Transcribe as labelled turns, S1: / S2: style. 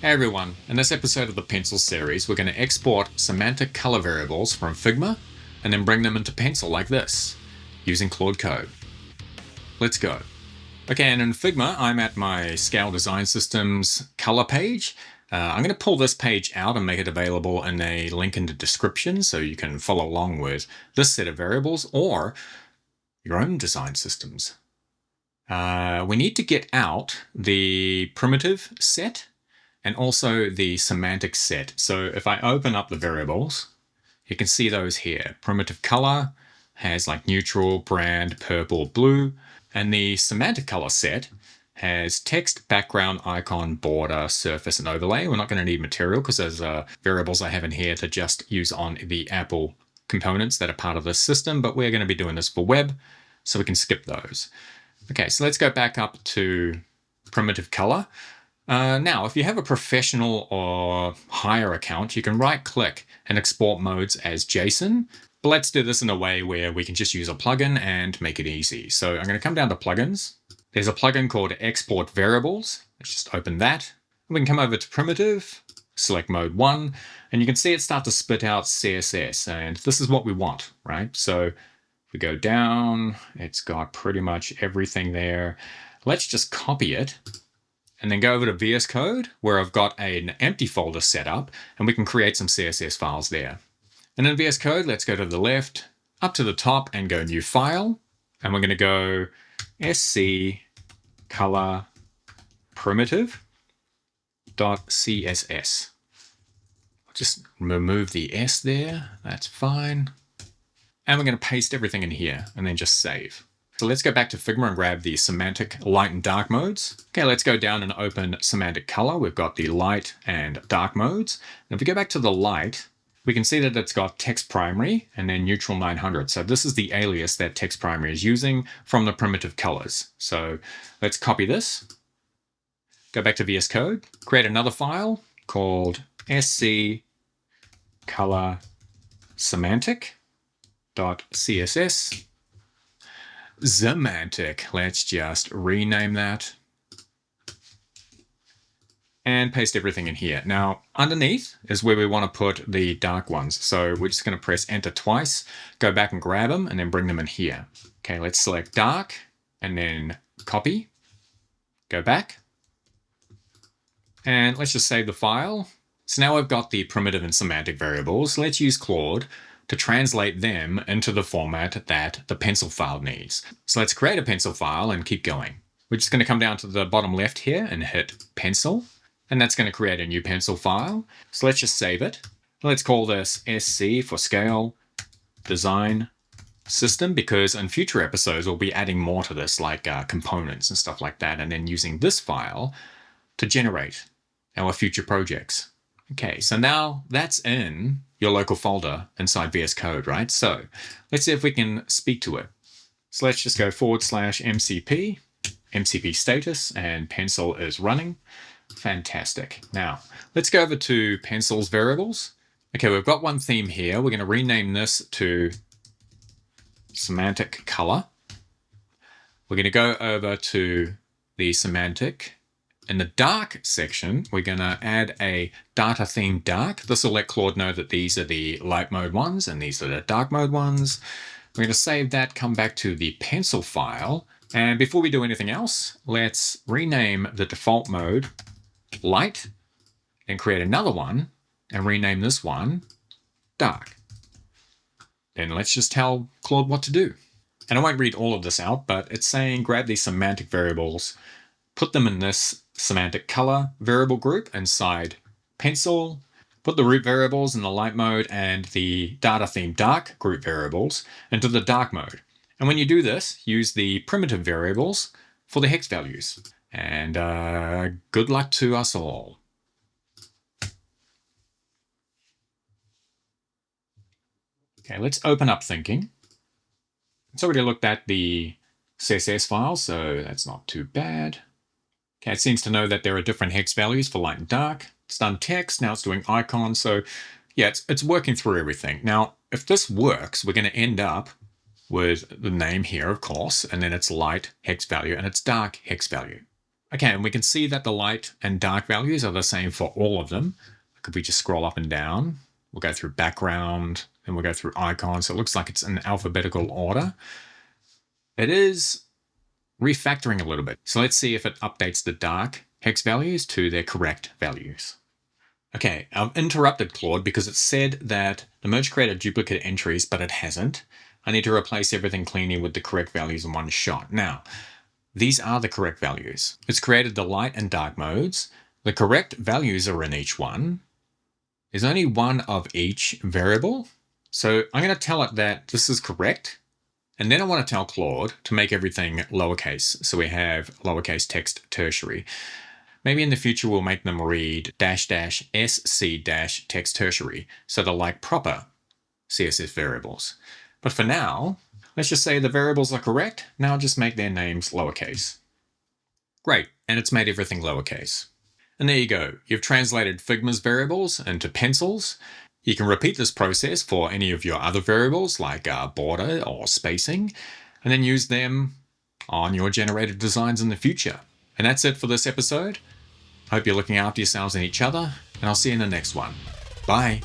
S1: Hey everyone, in this episode of the Pencil series, we're going to export semantic color variables from Figma and then bring them into Pencil like this, using Claude Code. Let's go. Okay, and in Figma, I'm at my Scale Design Systems color page. I'm going to pull this page out and make it available in a link in the description so you can follow along with this set of variables or your own design systems. We need to get out the primitive set and also the semantic set. So if I open up the variables, you can see those here. Primitive color has like neutral, brand, purple, blue, and the semantic color set has text, background, icon, border, surface, and overlay. We're not going to need material because there's variables I have in here to just use on the Apple components that are part of this system, but we're going to be doing this for web, so we can skip those. Okay, so let's go back up to primitive color. Now, if you have a professional or higher account, you can right-click and export modes as JSON. But let's do this in a way where we can just use a plugin and make it easy. So I'm going to come down to plugins. There's a plugin called Export Variables. Let's just open that. We can come over to primitive, select mode 1, and you can see it start to spit out CSS. And this is what we want, right? So if we go down, it's got pretty much everything there. Let's just copy it and then go over to VS Code, where I've got an empty folder set up, and we can create some CSS files there. And in VS Code, let's go to the left, up to the top, and go New File. And we're going to go sc color primitive.css. I'll just remove the S there. That's fine. And we're going to paste everything in here and then just save. So let's go back to Figma and grab the semantic light and dark modes. Okay, let's go down and open semantic color. We've got the light and dark modes. And if we go back to the light, we can see that it's got text primary and then neutral 900. So this is the alias that text primary is using from the primitive colors. So let's copy this, go back to VS Code, create another file called sc color semantic.css. Semantic. Let's just rename that and paste everything in here. Now, underneath is where we want to put the dark ones. So we're just going to press enter twice, go back and grab them, and then bring them in here. Okay, let's select dark and then copy, go back, and let's just save the file. So now I've got the primitive and semantic variables. Let's use Claude to translate them into the format that the pencil file needs. So let's create a pencil file and keep going. We're just going to come down to the bottom left here and hit pencil, and that's going to create a new pencil file. So let's just save it. Let's call this SC for Scale Design System, because in future episodes we'll be adding more to this, like components and stuff like that, and then using this file to generate our future projects. Okay, so now that's in your local folder inside VS Code, right? So let's see if we can speak to it. So let's just go /MCP, MCP status, and pencil is running. Fantastic. Now let's go over to pencil's variables. Okay, we've got one theme here. We're going to rename this to semantic color. We're going to go over to the semantic. In the dark section, we're going to add a data theme dark. This will let Claude know that these are the light mode ones and these are the dark mode ones. We're going to save that, come back to the pencil file. And before we do anything else, let's rename the default mode light and create another one and rename this one dark. Then let's just tell Claude what to do. And I won't read all of this out, but it's saying grab these semantic variables, put them in this semantic color variable group inside pencil, put the root variables in the light mode and the data theme dark group variables into the dark mode. And when you do this, use the primitive variables for the hex values. And good luck to us all. Okay, let's open up thinking. It's already looked at the CSS file, so that's not too bad. Okay, it seems to know that there are different hex values for light and dark. It's done text, now it's doing icons. So yeah, it's working through everything. Now, if this works, we're going to end up with the name here, of course, and then its light hex value and its dark hex value. Okay, and we can see that the light and dark values are the same for all of them. Could we just scroll up and down? We'll go through background, and we'll go through icons. So it looks like it's in alphabetical order. It is refactoring a little bit. So let's see if it updates the dark hex values to their correct values. Okay, I've interrupted Claude because it said that the merge created duplicate entries, but it hasn't. I need to replace everything cleanly with the correct values in one shot. Now, these are the correct values. It's created the light and dark modes. The correct values are in each one. There's only one of each variable. So I'm going to tell it that this is correct. And then I want to tell Claude to make everything lowercase. So we have lowercase text tertiary. Maybe in the future we'll make them read --sc text tertiary. So they're like proper CSS variables. But for now, let's just say the variables are correct. Now just make their names lowercase. Great, and it's made everything lowercase. And there you go. You've translated Figma's variables into pencils. You can repeat this process for any of your other variables like border or spacing, and then use them on your generated designs in the future. And that's it for this episode. Hope you're looking after yourselves and each other, and I'll see you in the next one. Bye.